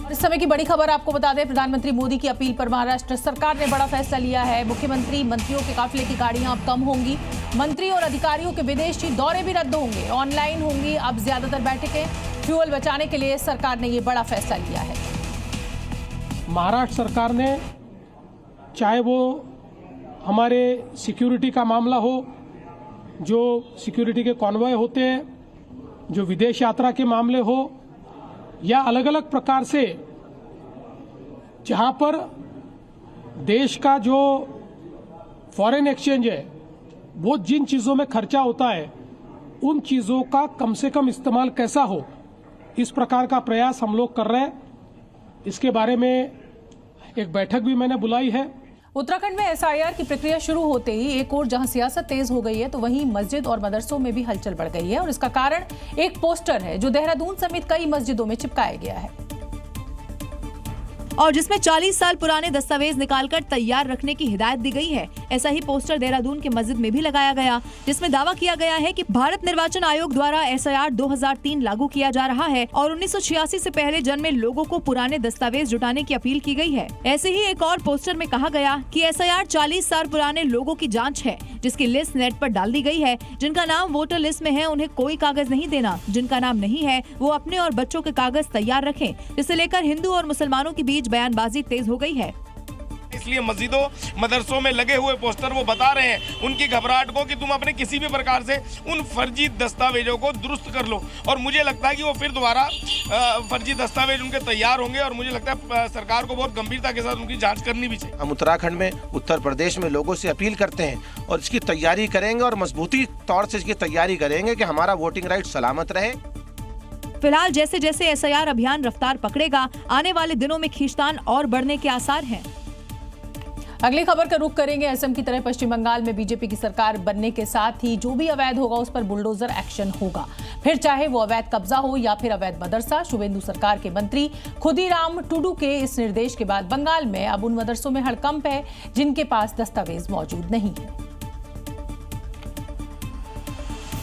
और इस समय की बड़ी खबर आपको बता दें, प्रधानमंत्री मोदी की अपील पर महाराष्ट्र सरकार ने बड़ा फैसला लिया है। मंत्रियों के काफिले की गाड़ियां अब कम होंगी। मंत्री और अधिकारियों के विदेशी दौरे भी रद्द होंगे, ऑनलाइन होंगी अब ज्यादातर बैठकें। फ्यूल बचाने के लिए सरकार ने ये बड़ा फैसला लिया है। महाराष्ट्र सरकार ने, चाहे वो हमारे सिक्योरिटी का मामला हो, जो सिक्योरिटी के कॉन्वॉय होते हैं, जो विदेश यात्रा के मामले हो, या अलग अलग प्रकार से जहां पर देश का जो फॉरेन एक्सचेंज है वो जिन चीज़ों में खर्चा होता है उन चीज़ों का कम से कम इस्तेमाल कैसा हो, इस प्रकार का प्रयास हम लोग कर रहे हैं। इसके बारे में एक बैठक भी मैंने बुलाई है। उत्तराखंड में एसआईआर की प्रक्रिया शुरू होते ही एक ओर जहां सियासत तेज हो गई है तो वहीं मस्जिद और मदरसों में भी हलचल बढ़ गई है और इसका कारण एक पोस्टर है जो देहरादून समेत कई मस्जिदों में चिपकाया गया है और जिसमें 40 साल पुराने दस्तावेज निकालकर तैयार रखने की हिदायत दी गई है। ऐसा ही पोस्टर देहरादून के मस्जिद में भी लगाया गया, जिसमें दावा किया गया है कि भारत निर्वाचन आयोग द्वारा एसआईआर 2003 लागू किया जा रहा है और 1986 से पहले जन्मे लोगों को पुराने दस्तावेज जुटाने की अपील की गई है। ऐसे ही एक और पोस्टर में कहा गया कि एसआईआर 40 साल पुराने लोगों की जाँच है, जिसकी लिस्ट नेट पर डाल दी गई है। जिनका नाम वोटर लिस्ट में है उन्हें कोई कागज नहीं देना, जिनका नाम नहीं है वो अपने और बच्चों के कागज तैयार रखें। जिसे लेकर हिंदू और मुसलमानों के बीच बयानबाजी तेज हो गई है। इसलिए मस्जिदों मदरसों में लगे हुए पोस्टर वो बता रहे हैं उनकी घबराहट को कि तुम अपने किसी भी प्रकार से उन फर्जी दस्तावेजों को दुरुस्त कर लो। और मुझे लगता है कि वो फिर दोबारा फर्जी दस्तावेज उनके तैयार होंगे और मुझे लगता है सरकार को बहुत गंभीरता के साथ उनकी जांच करनी भी चाहिए। हम उत्तराखंड में, उत्तर प्रदेश में लोगों से अपील करते हैं और इसकी तैयारी करेंगे और मजबूती तौर से इसकी तैयारी करेंगे कि हमारा वोटिंग राइट सलामत रहे। फिलहाल जैसे जैसे एसआईआर अभियान रफ्तार पकड़ेगा, आने वाले दिनों में खींचतान और बढ़ने के आसार हैं। अगली खबर का रुख करेंगे। असम की तरह पश्चिम बंगाल में बीजेपी की सरकार बनने के साथ ही जो भी अवैध होगा उस पर बुलडोजर एक्शन होगा, फिर चाहे वो अवैध कब्जा हो या फिर अवैध मदरसा। शुभेंदु सरकार के मंत्री खुदीराम टुडू के इस निर्देश के बाद बंगाल में अब उन मदरसों में हड़कंप है जिनके पास दस्तावेज मौजूद नहीं है,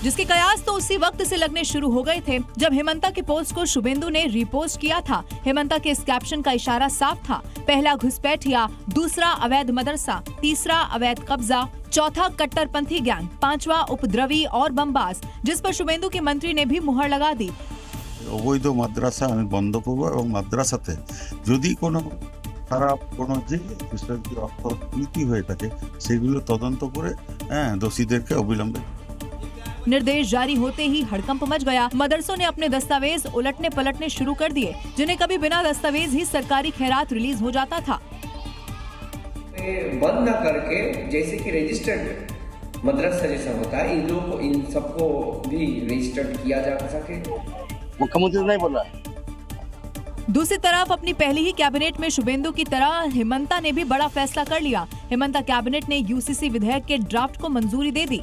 जिसके कयास तो उसी वक्त से लगने शुरू हो गए थे जब हेमंता के पोस्ट को शुभेंदु ने रीपोस्ट किया था। हेमंता के इस कैप्शन का इशारा साफ था, पहला घुसपैठिया, दूसरा अवैध मदरसा, तीसरा अवैध कब्जा, चौथा कट्टरपंथी गैंग, पांचवा उपद्रवी और बमबाज, जिस पर शुभेंदु के मंत्री ने भी मुहर लगा दी। অবৈধ মাদ্রাসা আমি বন্ধ করব এবং মাদ্রাসাতে যদি কোনো খারাপ কোনো যে বিষয়গুলো অর্থনীতি হয়ে থাকে সেগুলো তদন্ত করে দোষীদেরকে অবিলম্বে। निर्देश जारी होते ही हड़कंप मच गया। मदरसों ने अपने दस्तावेज उलटने पलटने शुरू कर दिए, जिन्हें कभी बिना दस्तावेज ही सरकारी खैरात रिलीज हो जाता था। बंद न करके जैसे कि रजिस्टर्ड मदरसा जैसा होता है, इन लोगों को, इन सबको भी रजिस्टर्ड किया जा सके। मुख्यमंत्री नहीं बोला। दूसरी तरफ अपनी पहली ही कैबिनेट में शुभेंदु की तरह हेमंता ने भी बड़ा फैसला कर लिया। हेमंता कैबिनेट ने यूसीसी विधेयक के ड्राफ्ट को मंजूरी दे दी।